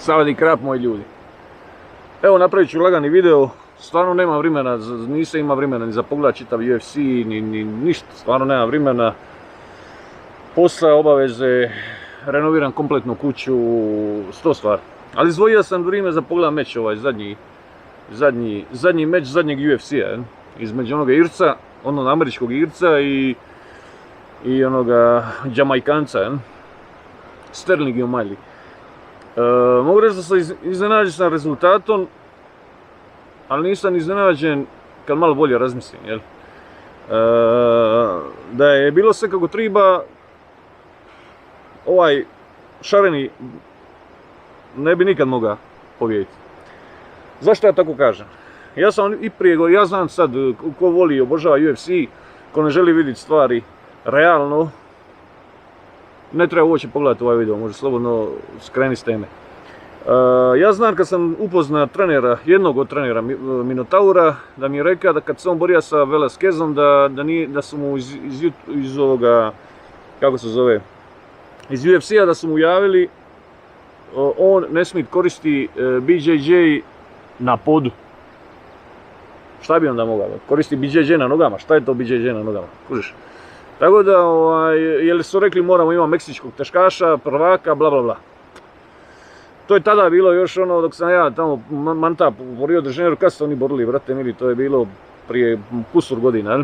Savadi krap, moji ljudi. Evo, napravit ću lagani video, stvarno nema vremena, nisam imao vremena ni za pogled čitav UFC, ni ništa, stvarno nema vremena. Posla, obaveze, renoviram kompletnu kuću, 100 stvari. Ali izdvojio sam vrijeme za pogled meč ovaj zadnji meč zadnjeg UFC-a, između onoga Irca, onog američkog Irca i onoga Jamajkanca, Sterling i O'Malley. Mogu reći da sam iznenađen sa rezultatom, ali nisam iznenađen kad malo bolje razmislim, jel? Da je bilo sve kako treba, ovaj šareni ne bi nikad mogao pobijediti. Zašto ja tako kažem? Ja sam i prije, ja znam sad ko voli i obožava UFC, ko ne želi vidjeti stvari realno, ne treba uopće pogledati ovaj video, može slobodno skreni s teme. Ja znam kad sam upoznao trenera, jednog od trenera Minotaura, da mi je rekao da kad se on borio sa Velasquezom, da su mu iz ovoga, kako se zove, iz UFC-a da su mu javili, on ne smije koristi BJJ na podu. Šta bi onda mogao? Koristi BJJ na nogama, šta je to BJJ na nogama? Kužiš? Tako da, jer su rekli moramo imati meksičkog teškaša, prvaka, bla bla bla. To je tada bilo još ono dok sam ja tamo manta u Rio de Janeiro, kad su oni borili, brate mili, to je bilo prije kusur godina, jel?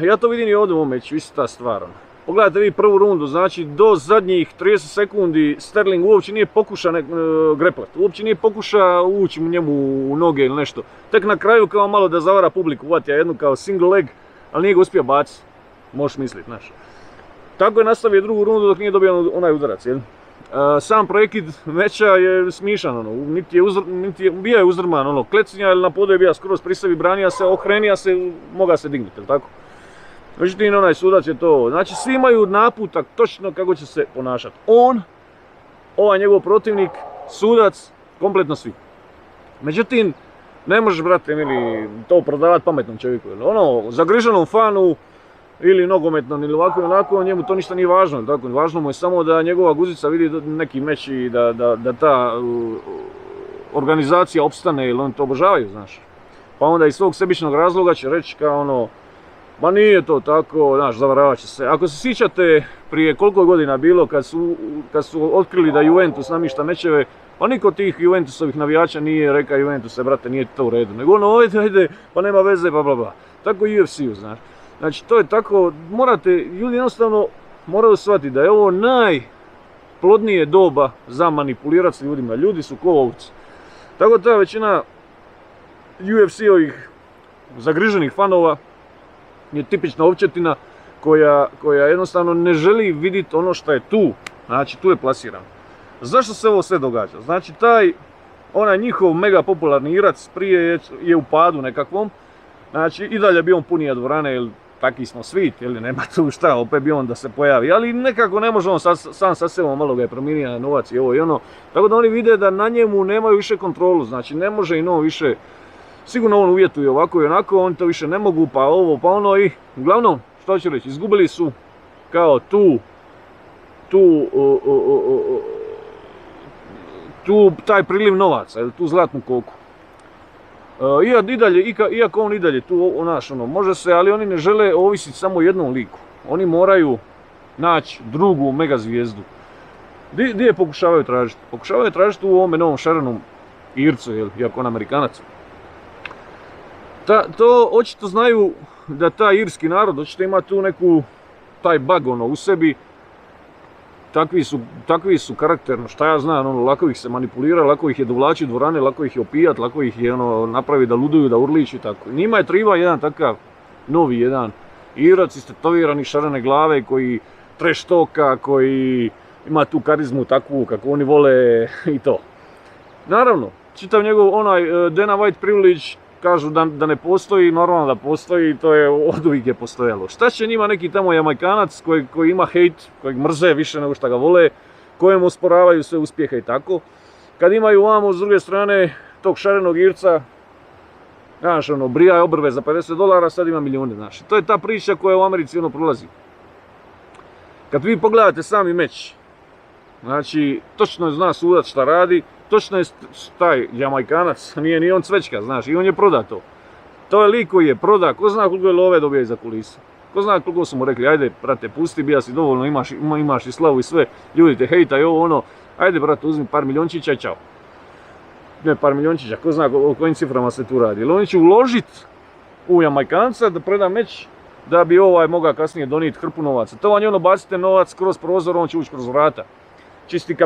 Ja to vidim i ovdje u ovom meču, ista stvar. Pogledajte vi prvu rundu, znači do zadnjih 30 sekundi Sterling uopće nije pokušao greplat, uopće nije pokušao ući njemu u noge ili nešto. Tek na kraju kao malo da zavara publiku, uvatio jednu kao single leg, ali nije ga uspio baciti, možeš misliti, znaš. Tako je nastavio drugu rundu dok nije dobio onaj udarac, jel? Sam prekid meča je smišan, ono, niti je bio uzdrman, ono, klecnja ili na podu je bio skroz pri sebi, branija se, ohrenija se, moga se dignuti, jel tako? Međutim, onaj sudac je to, znači svi imaju naputak točno kako će se ponašati. On, ovaj njegov protivnik, sudac, kompletno svi. Međutim, ne možeš, brate mili, to prodavati pametnom čovjeku. Ono, zagriženom fanu, ili nogometnom, ili ovako i onako, njemu to ništa nije važno. Tako, važno mu je samo da njegova guzica vidi neki meč i da ta organizacija opstane, ili oni to obožavaju, znaš. Pa onda iz svog sebičnog razloga će reći kao ono, ma nije to tako, znaš, zavaravat će se. Ako se sjećate prije koliko godina bilo kad su otkrili da Juventus namješta mečeve, pa niko tih Juventusovih navijača nije rekao Juventuse, brate, nije to u redu. Nego ono, ajde, pa nema veze, bla bla bla. Tako i UFC-u, znaš. Znači, to je tako, ljudi jednostavno moraju shvatiti da je ovo najplodnije doba za manipulirati s ljudima. Ljudi su ko ovci. Tako da ta većina UFC-ovih zagriženih fanova je tipična ovčetina koja jednostavno ne želi vidjeti ono što je tu. Znači, tu je plasirano. Zašto se ovo sve događa? Znači, onaj njihov mega popularni Irac prije je u padu nekakvom. Znači, i dalje bi on punija dvorane, jer takvi smo svi, ili nema tu šta, opet bi on da se pojavi. Ali nekako ne može on sam sa sebom, malo ga je promijenio novac i ovo i ono. Tako da oni vide da na njemu nemaju više kontrolu, znači ne može i on više. Sigurno on uvjetuje ovako i onako, oni to više ne mogu, pa ovo, pa ono i uglavnom, što ću reći, izgubili su kao taj priliv novaca, tu zlatnu koku. Iako on i dalje tu, može se, ali oni ne žele ovisiti samo o jednom liku. Oni moraju naći drugu mega zvijezdu. Gdje je pokušavaju tražiti? Pokušavaju tražiti u ovome novom šarenom Ircu, iako on Amerikanac. To očito znaju da taj irski narod očito ima tu taj bug u sebi. Takvi su karakterno, šta ja znam, lako ih se manipulira, lako ih je dovlači u dvorane, lako ih je opijat, lako ih je napravi da luduju, da urliču i tako. Njima je treba jedan takav novi jedan Irac istetovirani šarene glave koji trash talka, koji ima tu karizmu takvu kako oni vole i to. Naravno, čitav njegov Dana White privilege kažu da ne postoji, normalno da postoji i to je oduvijek je postojalo. Šta će njima neki tamo Jamajkanac koji ima hejt, kojeg mrze više nego što ga vole, kojemu osporavaju sve uspjehe i tako. Kad imaju ovamo s druge strane tog šarenog Irca, znaš brija obrve za $50, sad ima milijune, znaš. To je ta priča koja u Americi prolazi. Kad vi pogledate sami meč, Znači, točno zna sudac šta radi, točno je taj Jamajkanac, nije ni on cvečka, znaš, i on je proda to. To je lik koji je proda, ko zna koliko je love dobija iza kulisa. Ko zna koliko su mu rekli, ajde, brate, pusti, bija si dovoljno, imaš i slavu i sve, ljudi te hejtaju, ovo ono, ajde, brate, uzmi par miliončića i čao. Ne, par miliončića, ko zna o kojim ciframa se tu radi. Ili oni će uložit u Jamajkanca da preda meč, da bi mogao kasnije donijeti hrpu novaca. To vam je ono, bacite novac kroz prozor, on će ući kroz vrata. Čisti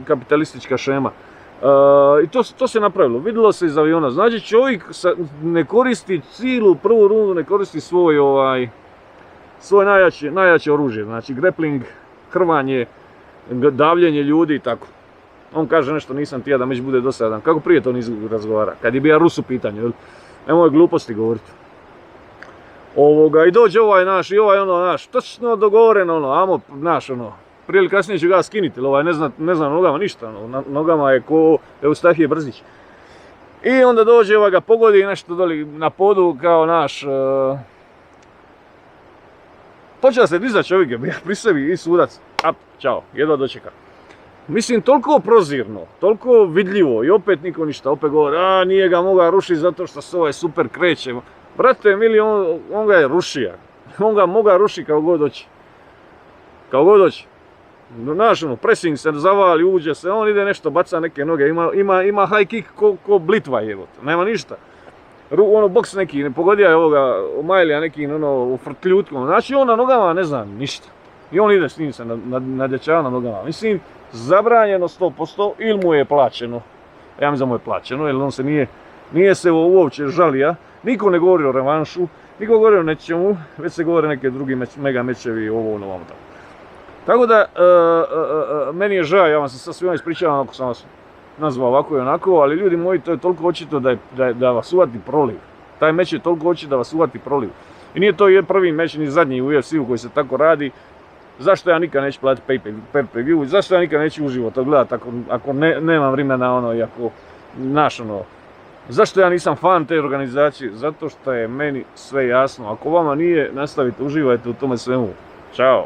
kapitalistička šema. I to se napravilo, vidjelo se iz aviona. Znači čovjek ne koristi cijelu prvu rundu, ne koristi svoje najjače oružje. Znači grappling, hrvanje, davljenje ljudi i tako. On kaže nešto, nisam tija da meč bude dosadan. Kako prije to nisi razgovara? Kad je bio Rus u pitanju, nemoj gluposti govoriti. I dođe ovaj naš i ovaj ono naš, točno dogovoreno amo naš prije ili kasnije će ga skiniti, ne zna nogama ništa, nogama je ko Eustahije Brzić. I onda dođe ga pogodi nešto doli na podu kao naš, počeo se dizati čovjek, bija pri sebi i sudac, čao, jedva dočeka. Mislim, toliko prozirno, toliko vidljivo i opet niko ništa, opet govori, nije ga mogao rušiti zato što se ovaj super kreće. Brate, mili, on ga je rušio, on ga mogao rušiti kao god doći. Kao god doći. Znaš, pressing se zavali, uđe se, on ide nešto, baca neke noge, ima high kick ko blitva je, nema ništa. Boks neki, ne pogodio je ovoga Majlija neki u frtljutkom, znači on na nogama ne zna ništa. I on ide s njim se nadjačava na nogama. Mislim, zabranjeno 100% ili mu je plaćeno. Ja mislim da mu je plaćeno, jer on se nije se uopće žalija. Niko ne govori o revanšu, niko govori o nečemu, već se govore neke drugi mega mečevi, ovo. Tako da, meni je žao, ja vam se sad svima ispričavam ako sam vas nazvao ovako i onako, ali ljudi moji, to je toliko očito da vas uvati proliv. Taj meč je toliko očito da vas uvati proliv. I nije to prvi meč ni zadnji u UFC-u koji se tako radi. Zašto ja nikad neću platiti pay-per-view, zašto ja nikad neću uživo to gledati ako nemam vremena, i ako, zašto ja nisam fan te organizacije? Zato što je meni sve jasno. Ako vama nije, nastavite, uživajte u tome svemu. Ćao.